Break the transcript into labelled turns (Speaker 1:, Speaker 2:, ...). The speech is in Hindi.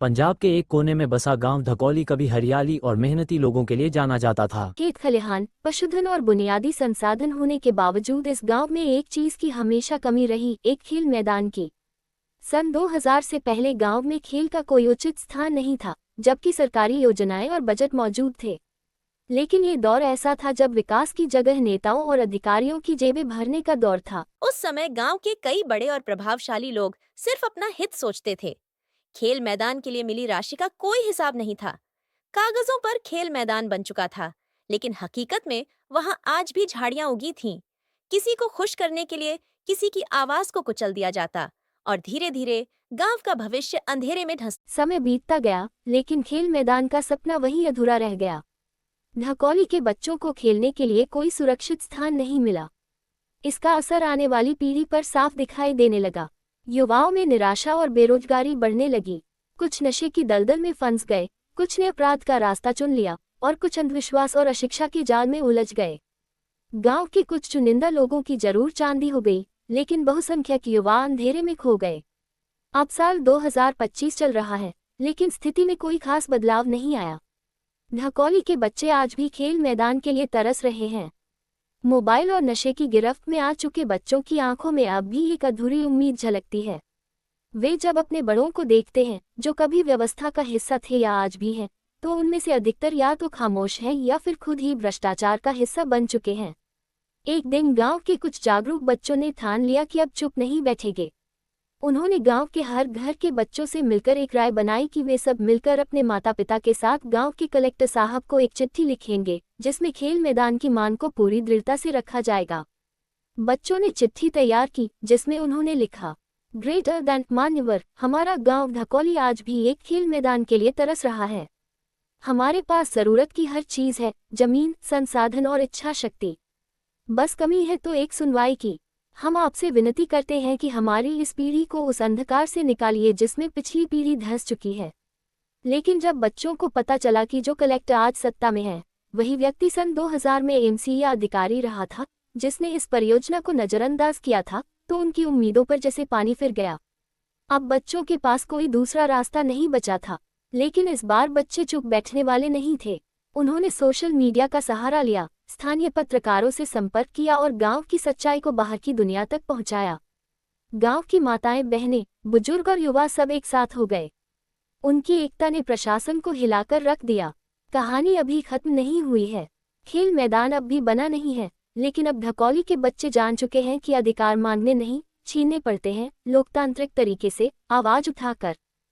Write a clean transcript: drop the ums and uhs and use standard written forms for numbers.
Speaker 1: पंजाब के एक कोने में बसा गांव धकौली कभी हरियाली और मेहनती लोगों के लिए जाना जाता था।
Speaker 2: खेत खलिहान, पशुधन और बुनियादी संसाधन होने के बावजूद इस गांव में एक चीज की हमेशा कमी रही, एक खेल मैदान की। सन 2000 से पहले गांव में खेल का कोई उचित स्थान नहीं था, जबकि सरकारी योजनाएं और बजट मौजूद थे। लेकिन ये दौर ऐसा था जब विकास की जगह नेताओं और अधिकारियों की जेबें भरने का दौर था।
Speaker 3: उस समय गांव के कई बड़े और प्रभावशाली लोग सिर्फ अपना हित सोचते थे। खेल मैदान के लिए मिली राशि का कोई हिसाब नहीं था। कागजों पर खेल मैदान बन चुका था, लेकिन हकीकत में वहां आज भी झाड़ियां उगी थीं। किसी को खुश करने के लिए किसी की आवाज को कुचल दिया जाता और धीरे धीरे गांव का भविष्य अंधेरे में ढस।
Speaker 2: समय बीतता गया, लेकिन खेल मैदान का सपना वहीं अधूरा रह गया। धकौली के बच्चों को खेलने के लिए कोई सुरक्षित स्थान नहीं मिला। इसका असर आने वाली पीढ़ी पर साफ दिखाई देने लगा। युवाओं में निराशा और बेरोजगारी बढ़ने लगी। कुछ नशे की दलदल में फंस गए, कुछ ने अपराध का रास्ता चुन लिया और कुछ अंधविश्वास और अशिक्षा के जाल में उलझ गए। गांव के कुछ चुनिंदा लोगों की जरूर चांदी हो गई, लेकिन बहुसंख्यक युवा अंधेरे में खो गए। अब साल 2025 चल रहा है, लेकिन स्थिति में कोई खास बदलाव नहीं आया। धकौली के बच्चे आज भी खेल मैदान के लिए तरस रहे हैं। मोबाइल और नशे की गिरफ्त में आ चुके बच्चों की आंखों में अब भी एक अधूरी उम्मीद झलकती है। वे जब अपने बड़ों को देखते हैं, जो कभी व्यवस्था का हिस्सा थे या आज भी हैं, तो उनमें से अधिकतर या तो खामोश हैं या फिर खुद ही भ्रष्टाचार का हिस्सा बन चुके हैं। एक दिन गांव के कुछ जागरूक बच्चों ने ठान लिया कि अब चुप नहीं बैठेंगे। उन्होंने गांव के हर घर के बच्चों से मिलकर एक राय बनाई कि वे सब मिलकर अपने माता पिता के साथ गांव के कलेक्टर साहब को एक चिट्ठी लिखेंगे, जिसमें खेल मैदान की मांग को पूरी दृढ़ता से रखा जाएगा। बच्चों ने चिट्ठी तैयार की, जिसमें उन्होंने लिखा, ग्रेटर दैन मान्यवर, हमारा गांव धकौली आज भी एक खेल मैदान के लिए तरस रहा है। हमारे पास जरूरत की हर चीज है, जमीन, संसाधन और इच्छा शक्ति। बस कमी है तो एक सुनवाई की। हम आपसे विनती करते हैं कि हमारी इस पीढ़ी को उस अंधकार से निकालिए जिसमें पिछली पीढ़ी धंस चुकी है। लेकिन जब बच्चों को पता चला कि जो कलेक्टर आज सत्ता में है, वही व्यक्ति सन 2000 में एमसी या अधिकारी रहा था, जिसने इस परियोजना को नजरअंदाज किया था, तो उनकी उम्मीदों पर जैसे पानी फिर गया। अब बच्चों के पास कोई दूसरा रास्ता नहीं बचा था। लेकिन इस बार बच्चे चुप बैठने वाले नहीं थे। उन्होंने सोशल मीडिया का सहारा लिया, स्थानीय पत्रकारों से संपर्क किया और गांव की सच्चाई को बाहर की दुनिया तक पहुंचाया। गांव की माताएं, बहनें, बुजुर्ग और युवा सब एक साथ हो गए। उनकी एकता ने प्रशासन को हिलाकर रख दिया। कहानी अभी खत्म नहीं हुई है। खेल मैदान अब भी बना नहीं है, लेकिन अब धकौली के बच्चे जान चुके हैं कि अधिकार मांगने नहीं, छीनने पड़ते हैं, लोकतांत्रिक तरीके से आवाज उठाकर।